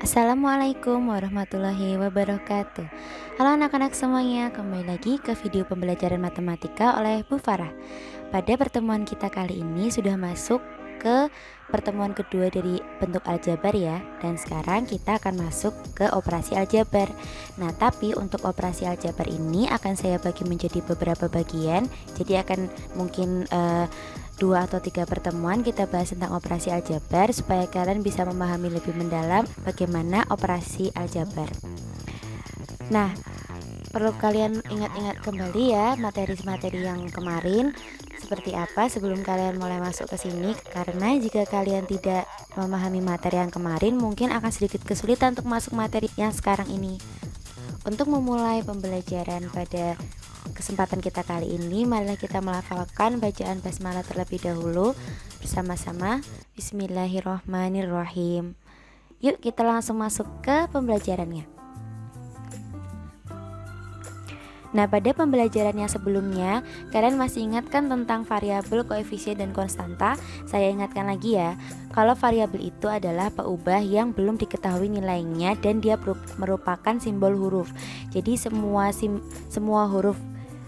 Assalamualaikum warahmatullahi wabarakatuh. Halo anak-anak semuanya, kembali lagi ke video pembelajaran matematika oleh Bu Farah. Pada pertemuan kita kali ini sudah masuk ke pertemuan kedua dari bentuk aljabar ya. Dan sekarang kita akan masuk ke operasi aljabar. Nah, tapi untuk operasi aljabar ini akan saya bagi menjadi beberapa bagian. Jadi akan mungkin 2 atau 3 pertemuan kita bahas tentang operasi aljabar supaya kalian bisa memahami lebih mendalam bagaimana operasi aljabar. Nah, perlu kalian ingat-ingat kembali ya materi-materi yang kemarin seperti apa sebelum kalian mulai masuk ke sini, karena jika kalian tidak memahami materi yang kemarin mungkin akan sedikit kesulitan untuk masuk materi yang sekarang ini. Untuk memulai pembelajaran pada kesempatan kita kali ini, marilah kita melafalkan bacaan basmalah terlebih dahulu bersama-sama. Bismillahirrohmanirrohim. Yuk kita langsung masuk ke pembelajarannya. Nah, pada pembelajaran yang sebelumnya, kalian masih ingatkan tentang variabel, koefisien, dan konstanta? Saya ingatkan lagi ya, kalau variabel itu adalah peubah yang belum diketahui nilainya dan dia merupakan simbol huruf. Jadi semua huruf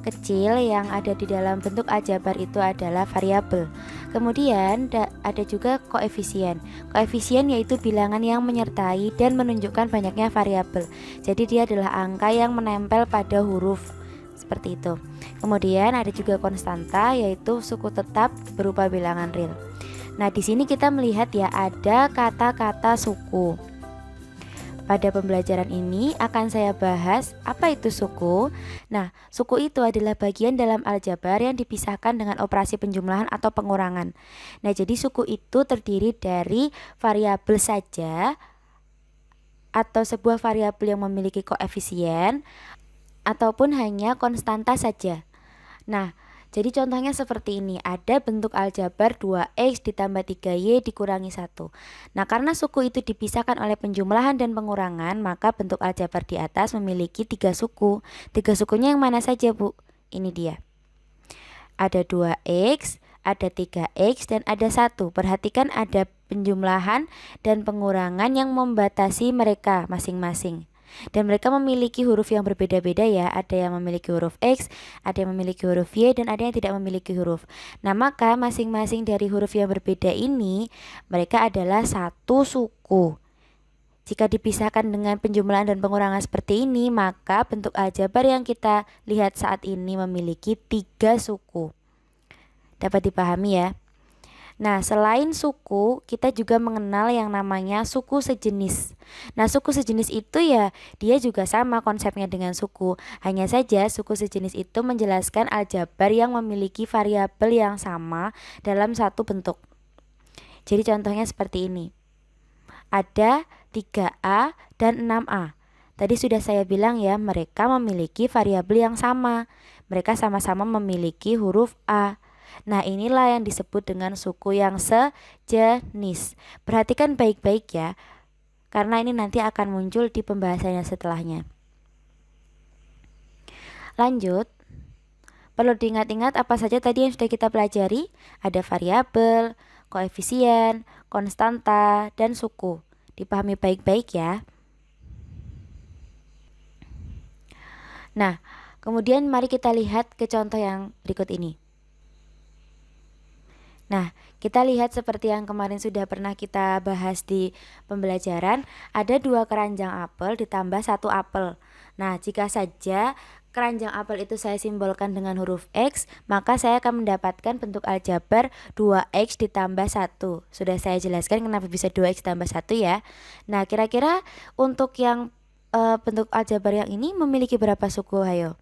kecil yang ada di dalam bentuk aljabar itu adalah variabel. Kemudian ada juga koefisien. Koefisien yaitu bilangan yang menyertai dan menunjukkan banyaknya variabel. Jadi dia adalah angka yang menempel pada huruf seperti itu. Kemudian ada juga konstanta yaitu suku tetap berupa bilangan real. Nah, di sini kita melihat ya ada kata-kata suku. Pada pembelajaran ini akan saya bahas apa itu suku. Nah, suku itu adalah bagian dalam aljabar yang dipisahkan dengan operasi penjumlahan atau pengurangan. Nah, jadi suku itu terdiri dari variabel saja atau sebuah variabel yang memiliki koefisien ataupun hanya konstanta saja. Nah, jadi contohnya seperti ini, ada bentuk aljabar 2x ditambah 3y dikurangi 1. Nah, karena suku itu dipisahkan oleh penjumlahan dan pengurangan, maka bentuk aljabar di atas memiliki 3 suku. 3 sukunya yang mana saja, Bu? Ini dia. Ada 2x, ada 3x, dan ada 1. Perhatikan ada penjumlahan dan pengurangan yang membatasi mereka masing-masing. Dan mereka memiliki huruf yang berbeda-beda ya. Ada yang memiliki huruf X, ada yang memiliki huruf Y, dan ada yang tidak memiliki huruf. Nah, maka masing-masing dari huruf yang berbeda ini mereka adalah satu suku. Jika dipisahkan dengan penjumlahan dan pengurangan seperti ini, maka bentuk aljabar yang kita lihat saat ini memiliki 3 suku. Dapat dipahami ya? Nah, selain suku, kita juga mengenal yang namanya suku sejenis. Nah, suku sejenis itu ya, dia juga sama konsepnya dengan suku. Hanya saja suku sejenis itu menjelaskan aljabar yang memiliki variabel yang sama dalam satu bentuk. Jadi contohnya seperti ini. Ada 3A dan 6A. Tadi sudah saya bilang ya, mereka memiliki variabel yang sama. Mereka sama-sama memiliki huruf A. Nah, inilah yang disebut dengan suku yang sejenis. Perhatikan baik-baik ya, karena ini nanti akan muncul di pembahasannya setelahnya. Lanjut, perlu diingat-ingat apa saja tadi yang sudah kita pelajari. Ada variabel, koefisien, konstanta, dan suku. Dipahami baik-baik ya. Nah, kemudian mari kita lihat ke contoh yang berikut ini. Nah, kita lihat seperti yang kemarin sudah pernah kita bahas di pembelajaran, ada 2 keranjang apel ditambah 1 apel. Nah, jika saja keranjang apel itu saya simbolkan dengan huruf X, maka saya akan mendapatkan bentuk aljabar 2x ditambah 1. Sudah saya jelaskan kenapa bisa 2x tambah 1 ya. Nah, kira-kira untuk yang bentuk aljabar yang ini memiliki berapa suku, ayo?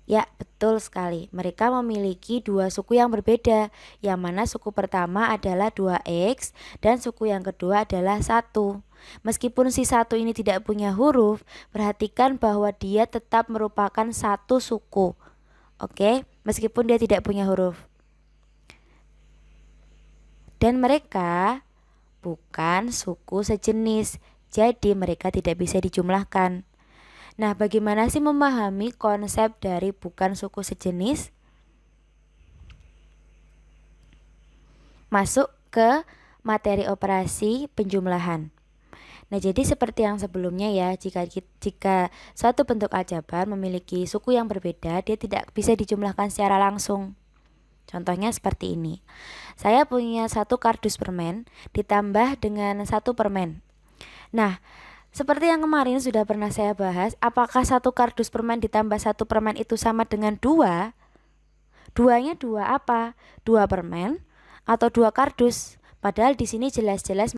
Ya, betul sekali. Mereka memiliki 2 suku yang berbeda, yang mana suku pertama adalah 2x dan suku yang kedua adalah 1. Meskipun si 1 ini tidak punya huruf, perhatikan bahwa dia tetap merupakan satu suku. Oke, meskipun dia tidak punya huruf. Dan mereka bukan suku sejenis, jadi mereka tidak bisa dijumlahkan. Nah, bagaimana sih memahami konsep dari bukan suku sejenis? Masuk ke materi operasi penjumlahan. Nah, jadi seperti yang sebelumnya ya, jika suatu bentuk aljabar memiliki suku yang berbeda, dia tidak bisa dijumlahkan secara langsung. Contohnya seperti ini. Saya punya satu kardus permen ditambah dengan satu permen. Nah, seperti yang kemarin sudah pernah saya bahas, apakah satu kardus permen ditambah satu permen itu sama dengan dua? Duanya dua apa? Dua permen atau dua kardus? Padahal di sini jelas-jelas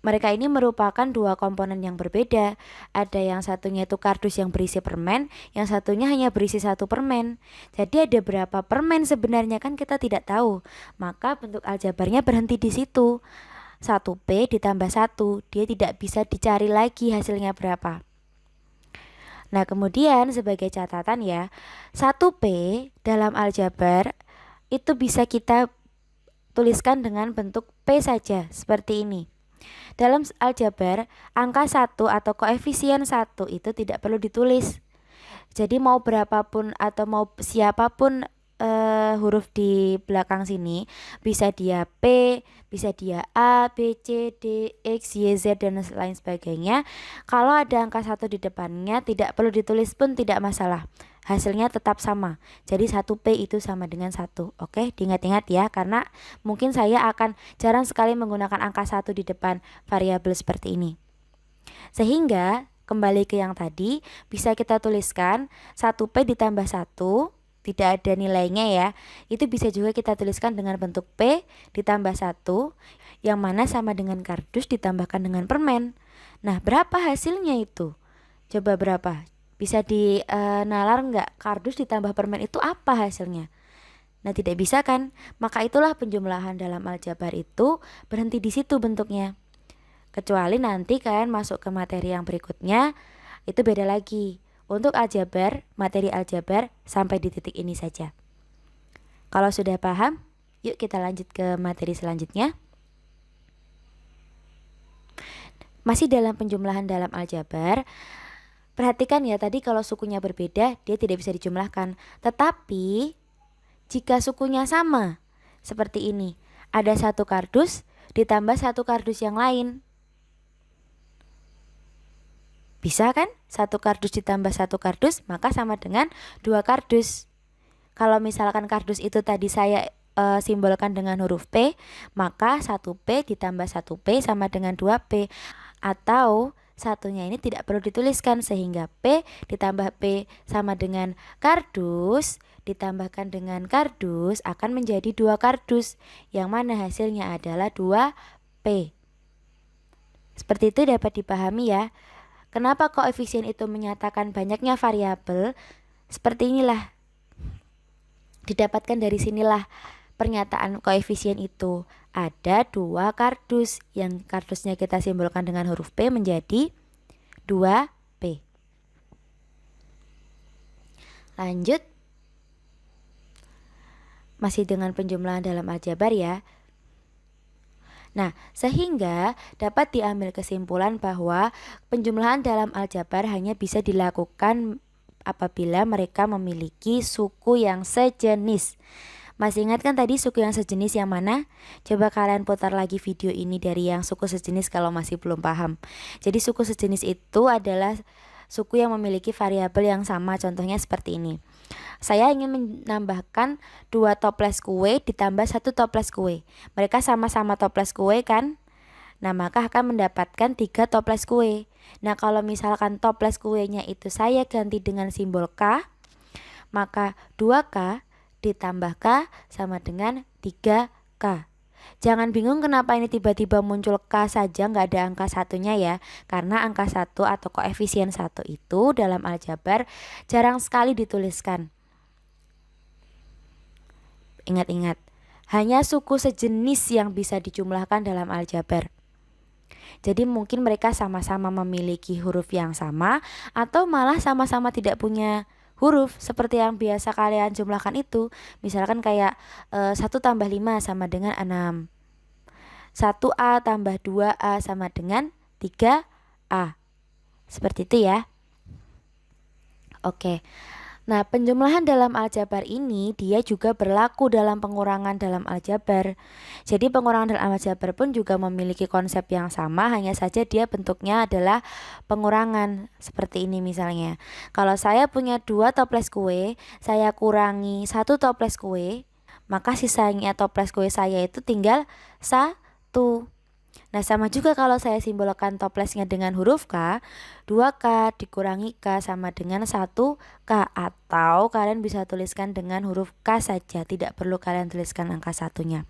mereka ini merupakan dua komponen yang berbeda. Ada yang satunya itu kardus yang berisi permen, yang satunya hanya berisi satu permen. Jadi ada berapa permen sebenarnya kan kita tidak tahu. Maka bentuk aljabarnya berhenti di situ. 1P ditambah 1, dia tidak bisa dicari lagi hasilnya berapa. Nah, kemudian sebagai catatan ya, 1P dalam aljabar itu bisa kita tuliskan dengan bentuk P saja, seperti ini. Dalam aljabar, angka 1 atau koefisien 1 itu tidak perlu ditulis. Jadi mau berapapun atau mau siapapun huruf di belakang sini, bisa dia P, bisa dia A, B, C, D, X, Y, Z dan lain sebagainya. Kalau ada angka 1 di depannya tidak perlu ditulis pun tidak masalah. Hasilnya tetap sama. Jadi 1P itu sama dengan 1. Oke, diingat-ingat ya, karena mungkin saya akan jarang sekali menggunakan angka 1 di depan variabel seperti ini. Sehingga kembali ke yang tadi, bisa kita tuliskan 1P ditambah 1, tidak ada nilainya ya. Itu bisa juga kita tuliskan dengan bentuk P ditambah 1, yang mana sama dengan kardus ditambahkan dengan permen. Nah, berapa hasilnya itu? Coba berapa? Bisa dinalar nggak? Kardus ditambah permen itu apa hasilnya? Nah, tidak bisa kan? Maka itulah penjumlahan dalam aljabar itu berhenti di situ bentuknya. Kecuali nanti kalian masuk ke materi yang berikutnya, itu beda lagi. Untuk aljabar, materi aljabar sampai di titik ini saja. Kalau sudah paham, yuk kita lanjut ke materi selanjutnya. Masih dalam penjumlahan dalam aljabar, perhatikan ya, tadi kalau sukunya berbeda, dia tidak bisa dijumlahkan. Tetapi, jika sukunya sama, seperti ini. Ada satu kardus, ditambah satu kardus yang lain. Bisa kan? Satu kardus ditambah satu kardus, maka sama dengan dua kardus. Kalau misalkan kardus itu tadi saya simbolkan dengan huruf P, maka 1P ditambah 1P sama dengan 2P. Atau satunya ini tidak perlu dituliskan, sehingga P ditambah P sama dengan kardus ditambahkan dengan kardus akan menjadi 2 kardus, yang mana hasilnya adalah 2P. Seperti itu dapat dipahami ya. Kenapa koefisien itu menyatakan banyaknya variabel? Seperti inilah. Didapatkan dari sinilah pernyataan koefisien itu. Ada 2 kardus, yang kardusnya kita simbolkan dengan huruf P menjadi 2P. Lanjut. Masih dengan penjumlahan dalam aljabar ya. Nah, sehingga dapat diambil kesimpulan bahwa penjumlahan dalam aljabar hanya bisa dilakukan apabila mereka memiliki suku yang sejenis. Masih ingat kan tadi suku yang sejenis yang mana? Coba kalian putar lagi video ini dari yang suku sejenis kalau masih belum paham. Jadi suku sejenis itu adalah suku yang memiliki variabel yang sama, contohnya seperti ini. Saya ingin menambahkan 2 toples kue ditambah 1 toples kue. Mereka sama-sama toples kue kan? Nah, maka akan mendapatkan 3 toples kue. Nah, kalau misalkan toples kuenya itu saya ganti dengan simbol K, maka 2K ditambah K sama dengan 3K. Jangan bingung kenapa ini tiba-tiba muncul K saja, nggak ada angka satunya ya. Karena angka 1 atau koefisien 1 itu dalam aljabar jarang sekali dituliskan. Ingat-ingat, hanya suku sejenis yang bisa dijumlahkan dalam aljabar. Jadi mungkin mereka sama-sama memiliki huruf yang sama, atau malah sama-sama tidak punya huruf seperti yang biasa kalian jumlahkan itu. Misalkan kayak 1 tambah 5 sama dengan 6, 1A tambah 2A sama dengan 3A. Seperti itu ya. Oke, Nah, penjumlahan dalam aljabar ini dia juga berlaku dalam pengurangan dalam aljabar. Jadi pengurangan dalam aljabar pun juga memiliki konsep yang sama, hanya saja dia bentuknya adalah pengurangan. Seperti ini misalnya. Kalau saya punya 2 toples kue, saya kurangi 1 toples kue, maka sisanya toples kue saya itu tinggal 1. Nah, sama juga kalau saya simbolkan toplesnya dengan huruf K, 2K dikurangi K sama dengan 1K, atau kalian bisa tuliskan dengan huruf K saja, tidak perlu kalian tuliskan angka satunya.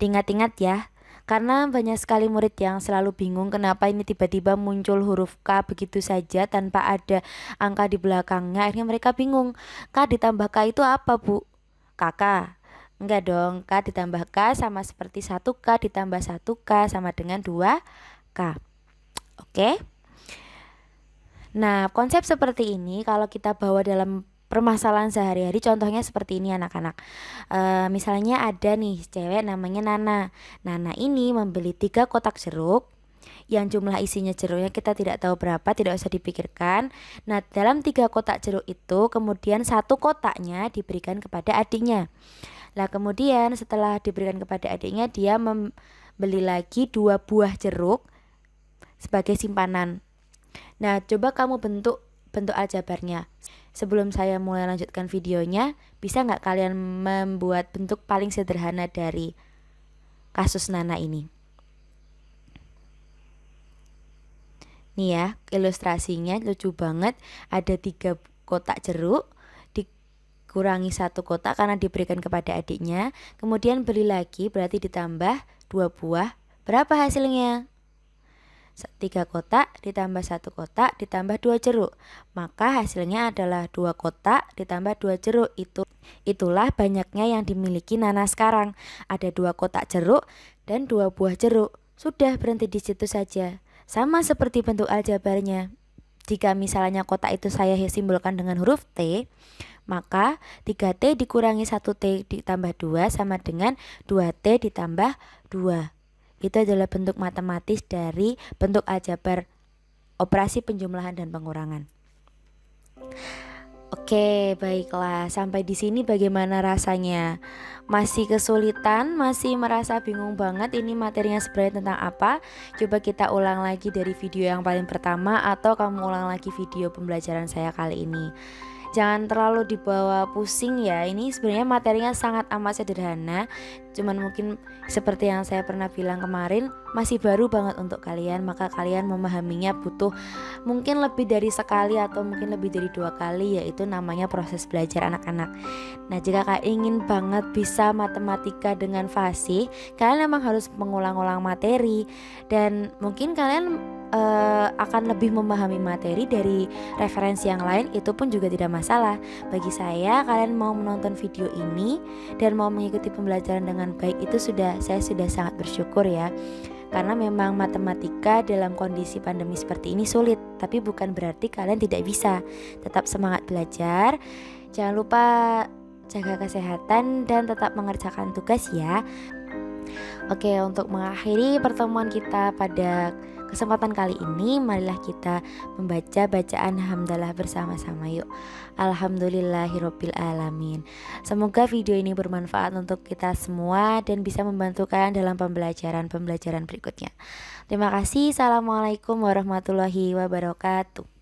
Diingat-ingat ya, karena banyak sekali murid yang selalu bingung kenapa ini tiba-tiba muncul huruf K begitu saja tanpa ada angka di belakangnya. Akhirnya mereka bingung, K ditambah K itu apa, Bu? Kakak. Enggak dong, K ditambah K sama seperti 1K ditambah 1K sama dengan 2K. Oke? Nah, konsep seperti ini kalau kita bawa dalam permasalahan sehari-hari, contohnya seperti ini anak-anak. Misalnya ada nih cewek namanya Nana. Nana ini membeli 3 kotak jeruk yang jumlah isinya jeruknya kita tidak tahu berapa, tidak usah dipikirkan. Nah, dalam 3 kotak jeruk itu kemudian 1 kotaknya diberikan kepada adiknya. Nah, kemudian setelah diberikan kepada adiknya, dia membeli lagi 2 buah jeruk sebagai simpanan. Nah, coba kamu bentuk aljabarnya. Sebelum saya mulai lanjutkan videonya, bisa nggak kalian membuat bentuk paling sederhana dari kasus Nana ini? Nih ya, ilustrasinya lucu banget. Ada 3 kotak jeruk, dikurangi 1 kotak karena diberikan kepada adiknya. Kemudian beli lagi, berarti ditambah 2 buah. Berapa hasilnya? 3 kotak ditambah 1 kotak ditambah 2 jeruk. Maka hasilnya adalah 2 kotak ditambah 2 jeruk. Itulah banyaknya yang dimiliki Nana sekarang. Ada 2 kotak jeruk dan 2 buah jeruk. Sudah, berhenti di situ saja. Sama seperti bentuk aljabarnya. Jika misalnya kotak itu saya simbolkan dengan huruf T, maka 3T dikurangi 1T ditambah 2 sama dengan 2T ditambah 2. Itu adalah bentuk matematis dari bentuk aljabar operasi penjumlahan dan pengurangan. Oke, baiklah. Sampai di sini bagaimana rasanya? Masih kesulitan? Masih merasa bingung banget ini materinya sebenarnya tentang apa? Coba kita ulang lagi dari video yang paling pertama, atau kamu ulang lagi video pembelajaran saya kali ini. Jangan terlalu dibawa pusing ya. Ini sebenarnya materinya sangat amat sederhana. Cuman mungkin seperti yang saya pernah bilang kemarin, masih baru banget untuk kalian. Maka kalian memahaminya butuh mungkin lebih dari sekali atau mungkin lebih dari 2 kali, yaitu namanya proses belajar anak-anak. Nah, jika kalian ingin banget bisa matematika dengan fasih, kalian memang harus mengulang-ulang materi. Dan mungkin kalian akan lebih memahami materi dari referensi yang lain, itu pun juga tidak masalah. Bagi saya, kalian mau menonton video ini dan mau mengikuti pembelajaran dengan baik, itu saya sudah sangat bersyukur ya. Karena memang matematika dalam kondisi pandemi seperti ini sulit, tapi bukan berarti kalian tidak bisa. Tetap semangat belajar. Jangan lupa jaga kesehatan dan tetap mengerjakan tugas ya. Oke, untuk mengakhiri pertemuan kita pada kesempatan kali ini, marilah kita membaca bacaan hamdalah bersama-sama yuk. Alhamdulillahirabbil alamin. Semoga video ini bermanfaat untuk kita semua dan bisa membantu kalian dalam pembelajaran berikutnya. Terima kasih. Assalamualaikum warahmatullahi wabarakatuh.